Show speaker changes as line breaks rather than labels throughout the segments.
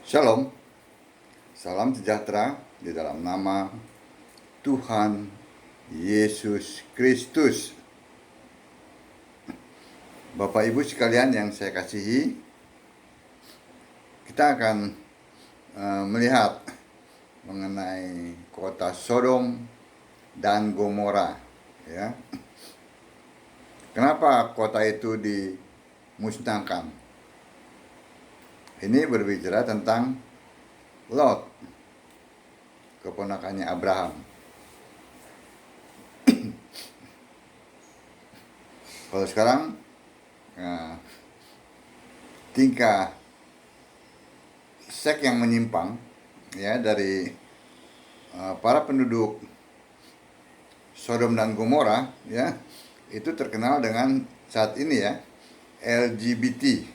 Shalom, salam sejahtera di dalam nama Tuhan Yesus Kristus. Bapak Ibu sekalian yang saya kasihi, kita akan melihat mengenai kota Sodom dan Gomora. Ya. Kenapa kota itu dimusnahkan? Ini berbicara tentang Lot, keponakannya Abraham. Kalau sekarang tingkah seks yang menyimpang ya dari para penduduk Sodom dan Gomora ya, itu terkenal dengan saat ini ya LGBT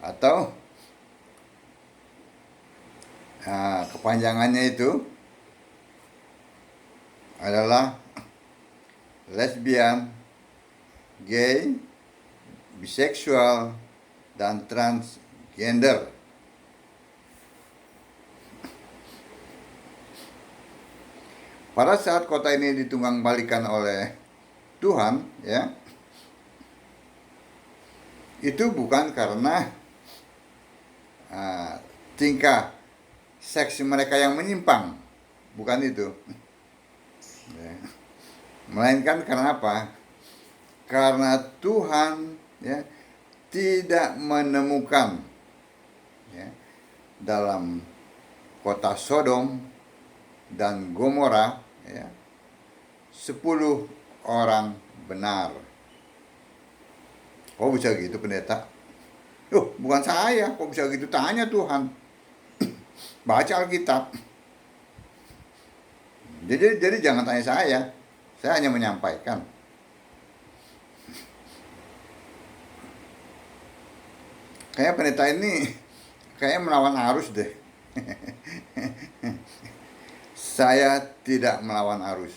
atau kepanjangannya itu adalah lesbian, gay, biseksual, dan transgender. Pada saat kota ini ditunggang balikan oleh Tuhan, ya, itu bukan karena tingkah seks mereka yang menyimpang, bukan itu, ya. Melainkan karena apa? Karena Tuhan ya tidak menemukan ya, dalam kota Sodom dan Gomora ya, 10 orang benar. Oh bisa gitu pendeta? Bukan saya, kok bisa gitu? Tanya Tuhan. Baca Alkitab. Jadi jangan tanya saya hanya menyampaikan. Kayak pendeta ini kayak melawan arus deh. Saya tidak melawan arus.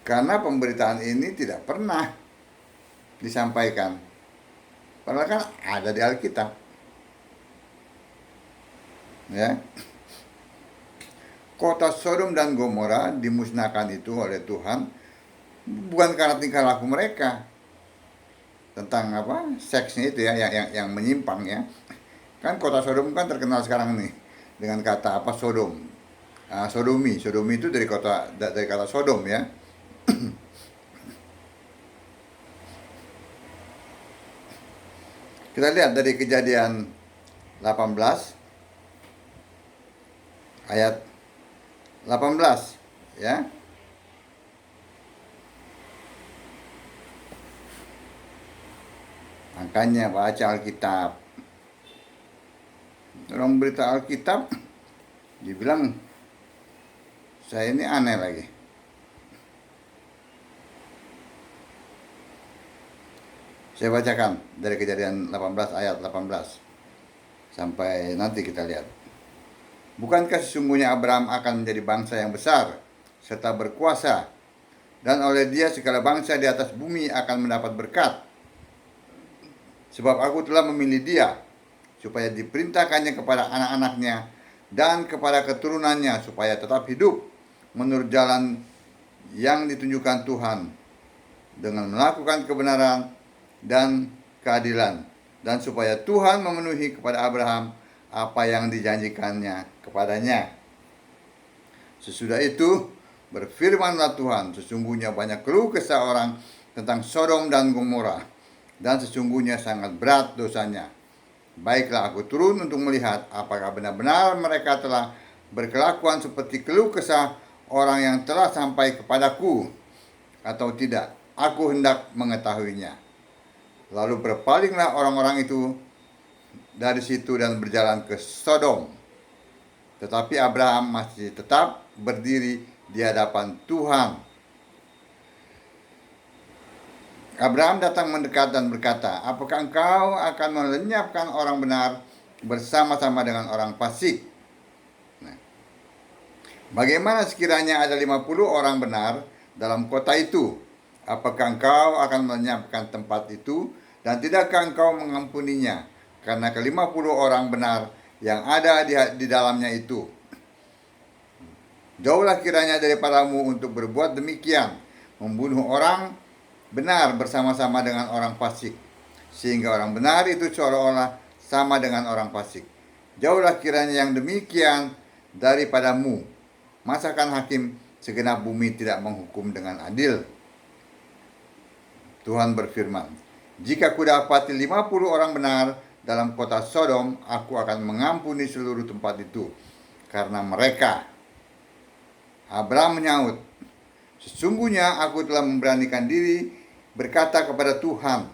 Karena pemberitaan ini tidak pernah disampaikan. Padahal kan ada di Alkitab. Ya. Kota Sodom dan Gomora dimusnahkan itu oleh Tuhan bukan karena tingkah laku mereka tentang seksnya itu ya yang menyimpang ya. Kan kota Sodom kan terkenal sekarang nih dengan kata Sodom, sodomi itu dari kata Sodom ya. Kita lihat dari Kejadian 18 ayat 18 ya. Makanya baca Alkitab. Orang berita Alkitab dibilang saya ini aneh lagi. Saya bacakan dari Kejadian 18 ayat 18 sampai nanti kita lihat. Bukankah sesungguhnya Abraham akan menjadi bangsa yang besar serta berkuasa, dan oleh dia segala bangsa di atas bumi akan mendapat berkat. Sebab aku telah memilih dia supaya diperintahkannya kepada anak-anaknya dan kepada keturunannya supaya tetap hidup menurut jalan yang ditunjukkan Tuhan dengan melakukan kebenaran dan keadilan, dan supaya Tuhan memenuhi kepada Abraham apa yang dijanjikannya kepadanya. Sesudah itu berfirmanlah Tuhan, sesungguhnya banyak keluh kesah orang tentang Sodom dan Gomora, dan sesungguhnya sangat berat dosanya. Baiklah, aku turun untuk melihat apakah benar-benar mereka telah berkelakuan seperti keluh kesah orang yang telah sampai kepadaku atau tidak. Aku hendak mengetahuinya. Lalu berpalinglah orang-orang itu dari situ dan berjalan ke Sodom. Tetapi Abraham masih tetap berdiri di hadapan Tuhan. Abraham datang mendekat dan berkata, apakah engkau akan melenyapkan orang benar bersama-sama dengan orang fasik? Bagaimana sekiranya ada 50 orang benar dalam kota itu? Apakah engkau akan melenyapkan tempat itu dan tidakkah engkau mengampuninya? karena ke-50 orang benar yang ada di dalamnya itu. Jauhlah kiranya daripadamu untuk berbuat demikian, membunuh orang benar bersama-sama dengan orang fasik, sehingga orang benar itu seolah-olah sama dengan orang fasik. Jauhlah kiranya yang demikian daripadamu. Masakan hakim segenap bumi tidak menghukum dengan adil? Tuhan berfirman, jika kudapati 50 orang benar dalam kota Sodom, aku akan mengampuni seluruh tempat itu karena mereka. Abraham menyaut, sesungguhnya aku telah memberanikan diri berkata kepada Tuhan,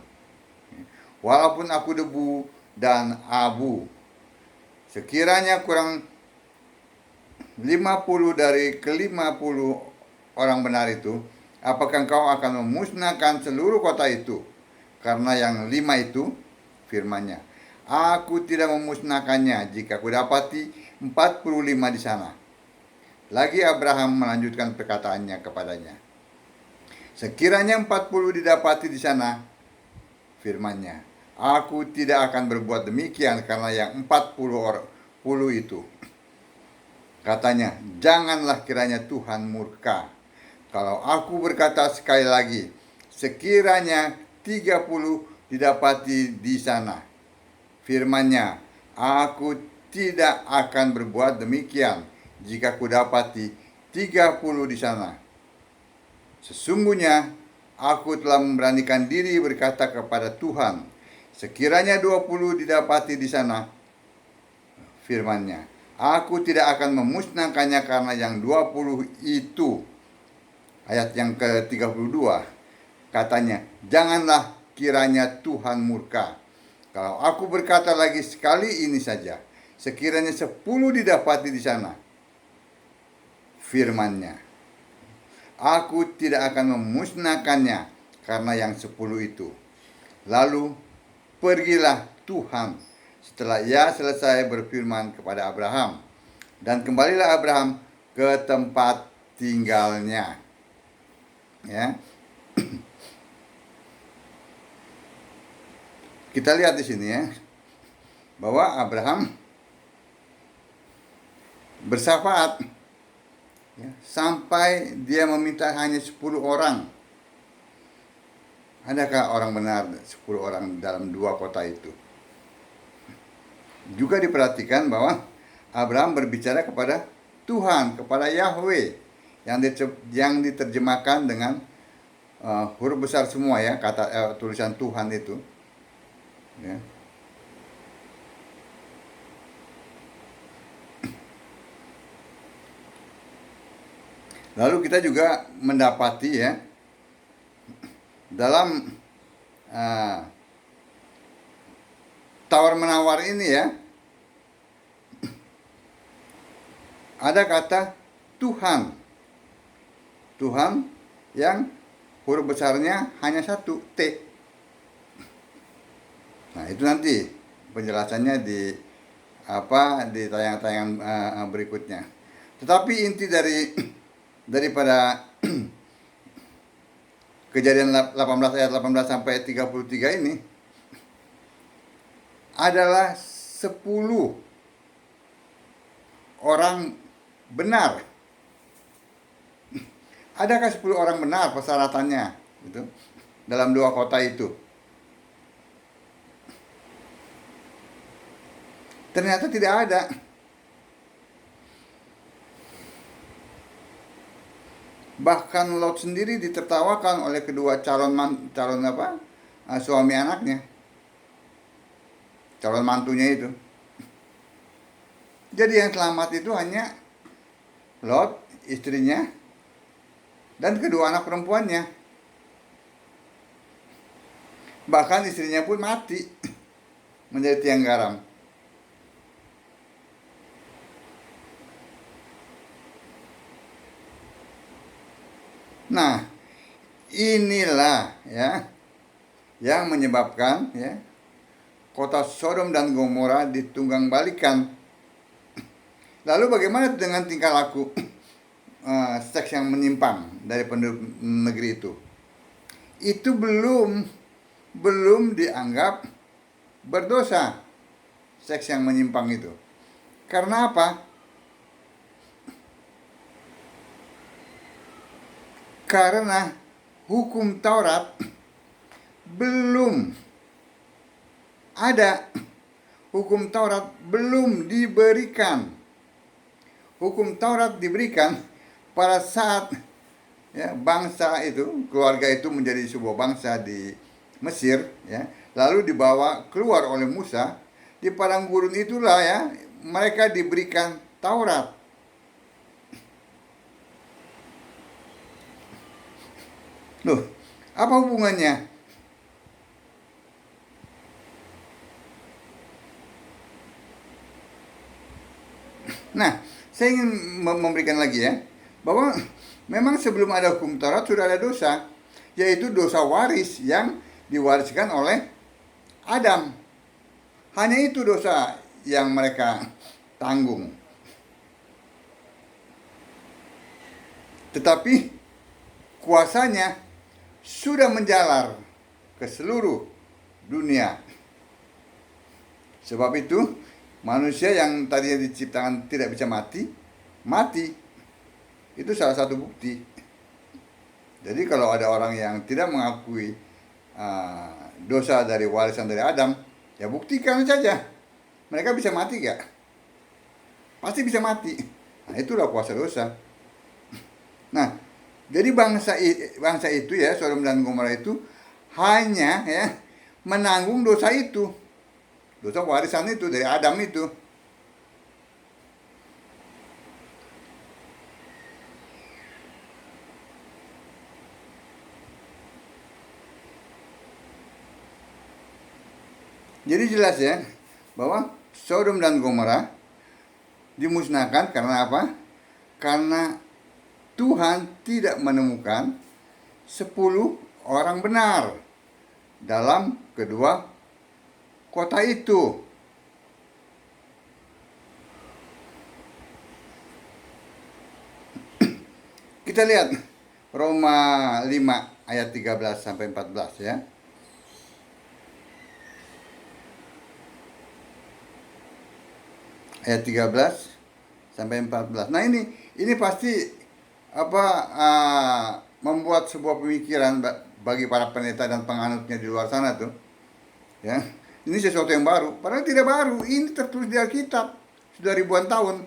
walaupun aku debu dan abu, sekiranya kurang 50 dari ke-50 orang benar itu, apakah engkau akan memusnahkan seluruh kota itu? Karena yang 5 itu, firman-Nya, aku tidak memusnahkannya jika kudapati 45 di sana. Lagi Abraham melanjutkan perkataannya kepadanya, sekiranya 40 didapati di sana, firman-Nya, aku tidak akan berbuat demikian karena yang 40 itu. Katanya, janganlah kiranya Tuhan murka kalau aku berkata sekali lagi, sekiranya 30 didapati di sana. Firman-Nya, aku tidak akan berbuat demikian jika kudapati 30 di sana. Sesungguhnya aku telah memberanikan diri berkata kepada Tuhan, sekiranya 20 didapati di sana, firman-Nya, aku tidak akan memusnahkannya karena yang 20 itu. Ayat yang ke-32, katanya, janganlah kiranya Tuhan murka kalau aku berkata lagi sekali ini saja, sekiranya 10 didapati di sana, firman-Nya, aku tidak akan memusnahkannya karena yang 10 itu. Lalu pergilah Tuhan setelah ia selesai berfirman kepada Abraham, dan kembalilah Abraham ke tempat tinggalnya. Ya. Kita lihat di sini ya, bahwa Abraham bersyafaat ya, sampai dia meminta hanya 10 orang. Adakah orang benar 10 orang dalam 2 kota itu? Juga diperhatikan bahwa Abraham berbicara kepada Tuhan, kepada Yahweh, yang diterjemahkan dengan huruf besar semua ya, kata tulisan Tuhan itu. Ya. Lalu kita juga mendapati ya, dalam tawar-menawar ini ya, ada kata Tuhan. Tuhan yang huruf besarnya hanya 1, T. Nah, itu nanti penjelasannya di tayangan-tayangan berikutnya. Tetapi inti daripada Kejadian 18 ayat 18 sampai 33 ini adalah 10 orang benar. Adakah 10 orang benar persyaratannya gitu, dalam 2 kota itu? Ternyata tidak ada. Bahkan Lot sendiri ditertawakan oleh kedua suami anaknya, calon mantunya itu. Jadi yang selamat itu hanya Lot, istrinya, dan kedua anak perempuannya. Bahkan istrinya pun mati menjadi tiang garam. Nah, inilah ya yang menyebabkan ya kota Sodom dan Gomora ditunggang balikan. Lalu bagaimana dengan tingkah laku seks yang menyimpang dari penduduk negeri itu? Itu belum dianggap berdosa. seks yang menyimpang itu. Karena apa? Karena hukum Taurat belum ada. Hukum Taurat belum diberikan. Hukum Taurat diberikan pada saat ya, bangsa itu, keluarga itu menjadi sebuah bangsa di Mesir, ya, lalu dibawa keluar oleh Musa. Di padang gurun itulah ya mereka diberikan Taurat. Loh, apa hubungannya? Nah, saya ingin memberikan lagi ya, bahwa memang sebelum ada hukum Taurat sudah ada dosa, yaitu dosa waris yang diwariskan oleh Adam. Hanya itu dosa yang mereka tanggung. Tetapi kuasanya sudah menjalar ke seluruh dunia. Sebab itu manusia yang tadinya diciptakan tidak bisa mati. Itu salah satu bukti. Jadi kalau ada orang yang tidak mengakui dosa dari warisan dari Adam, ya buktikan saja. Mereka bisa mati gak? Pasti bisa mati. Nah, itulah kuasa dosa. Nah, jadi bangsa itu ya, Sodom dan Gomora itu hanya ya menanggung dosa itu. Dosa warisan itu dari Adam itu. Jadi jelas ya bahwa Sodom dan Gomora dimusnahkan karena apa? Karena Tuhan tidak menemukan 10 orang benar dalam kedua kota itu. Kita lihat Roma 5 ayat 13 sampai 14 ya. Ayat 13 sampai 14. Nah, ini pasti membuat sebuah pemikiran bagi para pendeta dan penganutnya di luar sana tuh. Ya. Ini sesuatu yang baru, padahal tidak baru. Ini tertulis di Alkitab sudah ribuan tahun.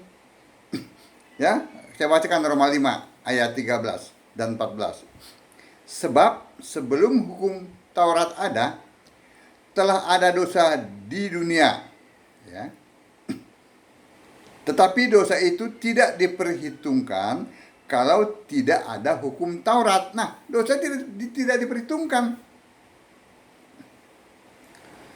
Ya, saya bacakan Roma 5 ayat 13 dan 14. Sebab sebelum hukum Taurat ada, telah ada dosa di dunia. Ya. Tetapi dosa itu tidak diperhitungkan kalau tidak ada hukum Taurat. Nah, dosa tidak diperhitungkan.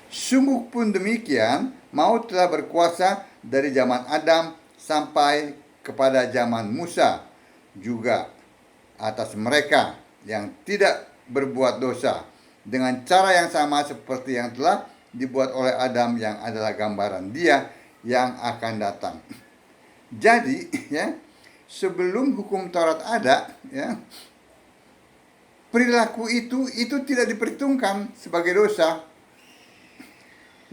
Sungguh pun demikian, maut telah berkuasa dari zaman Adam sampai kepada zaman Musa, juga atas mereka yang tidak berbuat dosa, dengan cara yang sama seperti yang telah dibuat oleh Adam yang adalah gambaran Dia yang akan datang. Jadi ya, sebelum hukum Taurat ada ya, perilaku itu tidak diperhitungkan sebagai dosa.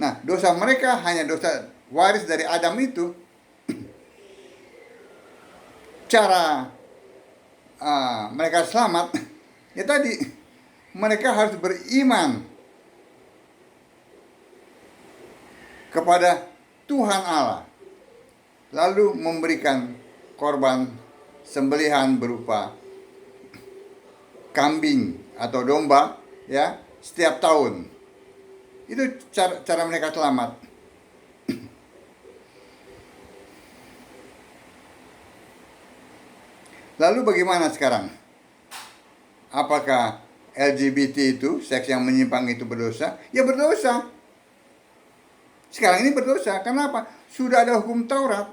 Nah, dosa mereka hanya dosa waris dari Adam itu. Cara mereka selamat ya tadi, mereka harus beriman kepada Tuhan Allah, lalu memberikan korban sembelihan berupa kambing atau domba ya setiap tahun. Itu cara mereka selamat. Lalu bagaimana sekarang? Apakah LGBT itu, seks yang menyimpang itu berdosa? Ya berdosa. Sekarang ini berdosa. Kenapa? Sudah ada hukum Taurat.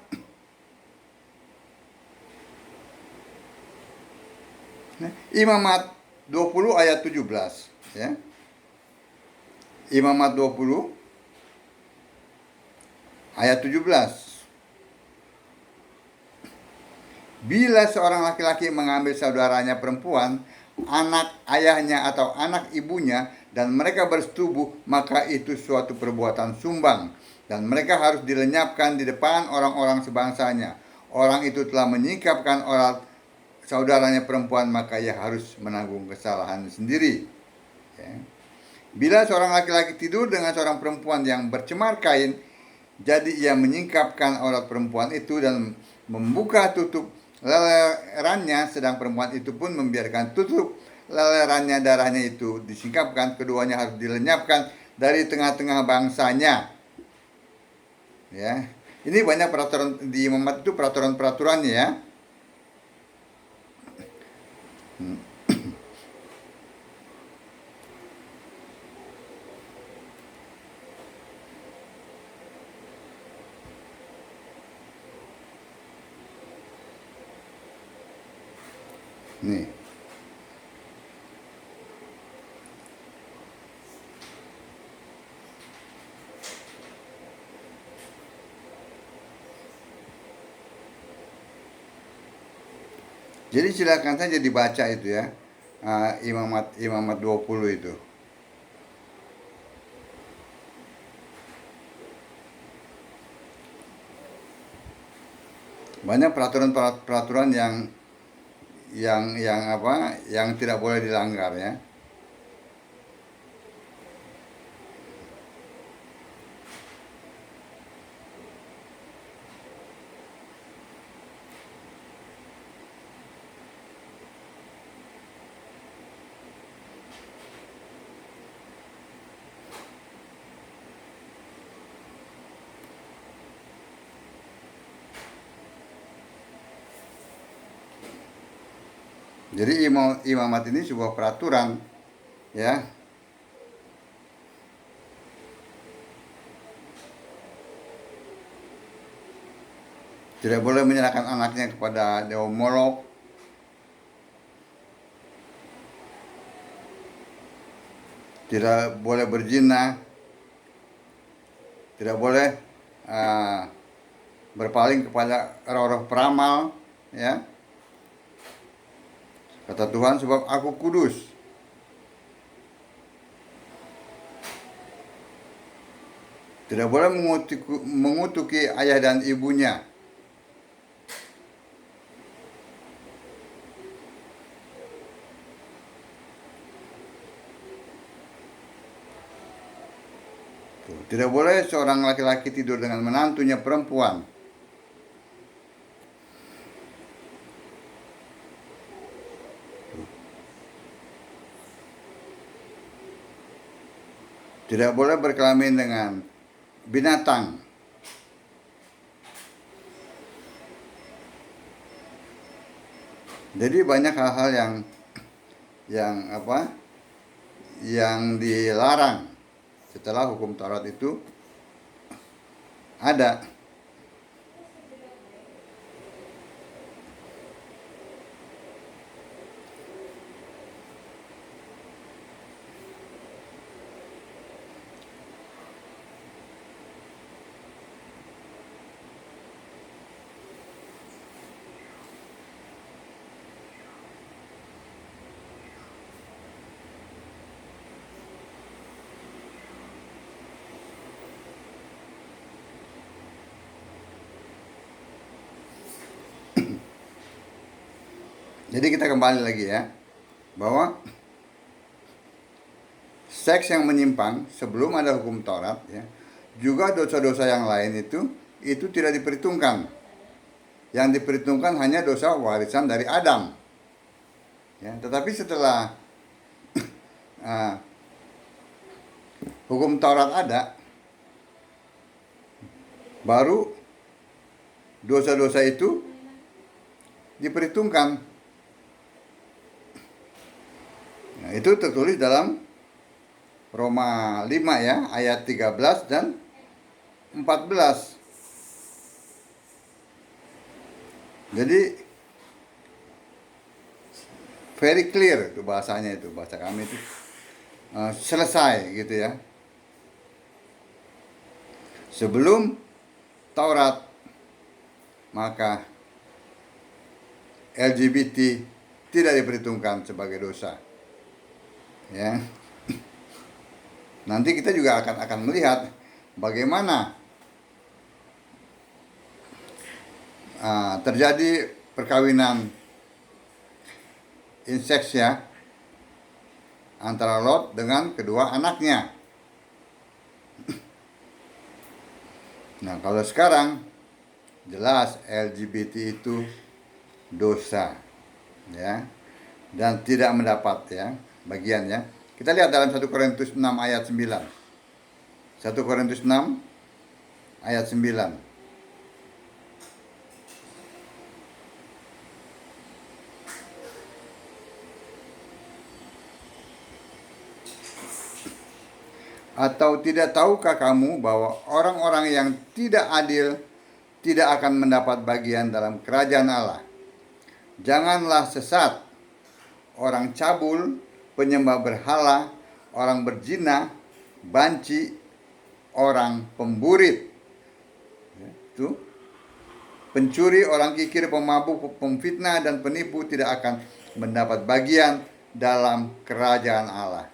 Imamat 20 ayat 17 ya. Imamat 20 ayat 17. Bila seorang laki-laki mengambil saudaranya perempuan, anak ayahnya atau anak ibunya, dan mereka bersetubuh, maka itu suatu perbuatan sumbang, dan mereka harus dilenyapkan di depan orang-orang sebangsanya. Orang itu telah menyingkapkan orang saudaranya perempuan, maka ia harus menanggung kesalahan sendiri. Ya. Bila seorang laki-laki tidur dengan seorang perempuan yang bercemar kain, jadi ia menyingkapkan aurat perempuan itu dan membuka tutup lelerannya, sedang perempuan itu pun membiarkan tutup lelerannya, darahnya itu disingkapkan. Keduanya harus dilenyapkan dari tengah-tengah bangsanya. Ya, ini banyak peraturan di imamat itu, peraturan-peraturannya ya. Nih. Jadi silakan saja dibaca itu ya. Imamat 20 itu. Banyak peraturan-peraturan yang tidak boleh dilanggar ya. Jadi imamat ini sebuah peraturan ya. Tidak boleh menyerahkan anaknya kepada dewa Molok. Tidak boleh berzina. Tidak boleh berpaling kepada roh-roh peramal ya. Kata Tuhan, sebab aku kudus. Tidak boleh mengutuki ayah dan ibunya. Tidak boleh seorang laki-laki tidur dengan menantunya perempuan. Tidak boleh berkelamin dengan binatang. Jadi banyak hal-hal yang dilarang setelah hukum Taurat itu ada. Jadi kita kembali lagi ya, bahwa seks yang menyimpang sebelum ada hukum Taurat ya, juga dosa-dosa yang lain itu tidak diperhitungkan. Yang diperhitungkan hanya dosa warisan dari Adam. Ya, tetapi setelah hukum Taurat ada, baru dosa-dosa itu diperhitungkan. Nah, itu tertulis dalam Roma 5 ya, ayat 13 dan 14. Jadi very clear itu bahasanya, itu bahasa kami itu selesai gitu ya. Sebelum Taurat, maka LGBT tidak diperhitungkan sebagai dosa. Ya. Nanti kita juga akan melihat bagaimana terjadi perkawinan inseks ya antara Lot dengan kedua anaknya. Nah, kalau sekarang jelas LGBT itu dosa ya, dan tidak mendapat ya bagiannya. Kita lihat dalam 1 Korintus 6 ayat 9. 1 Korintus 6 ayat 9. Atau tidak tahukah kamu bahwa orang-orang yang tidak adil tidak akan mendapat bagian dalam kerajaan Allah? Janganlah sesat. Orang cabul, penyembah berhala, orang berzina, banci, orang pemburit, itu pencuri, orang kikir, pemabuk, pemfitnah, dan penipu tidak akan mendapat bagian dalam kerajaan Allah.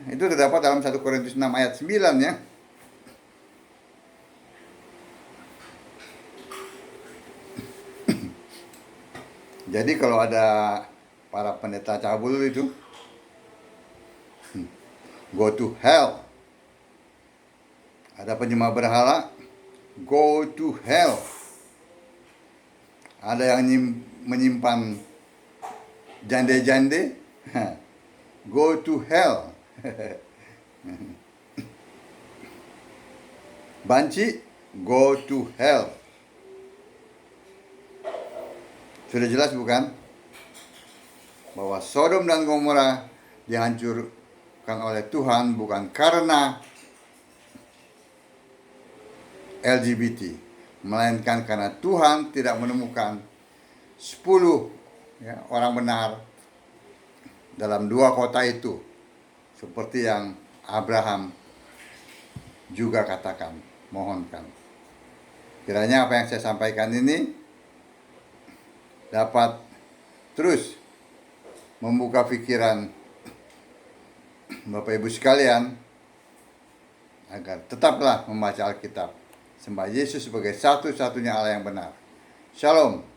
Itu terdapat dalam 1 Korintus 6 ayat 9 ya. Jadi kalau ada para pendeta cabul itu, go to hell. Ada penyembah berhala, go to hell. Ada yang menyimpan jande-jande, go to hell. Banci, go to hell. Sudah jelas bukan? Bahwa Sodom dan Gomora dihancurkan oleh Tuhan bukan karena LGBT, melainkan karena Tuhan tidak menemukan 10 ya, orang benar dalam 2 kota itu, seperti yang Abraham juga katakan, mohonkan. Kiranya apa yang saya sampaikan ini dapat terus membuka pikiran Bapak Ibu sekalian agar tetaplah membaca Alkitab, sembah Yesus sebagai satu-satunya Allah yang benar. Shalom.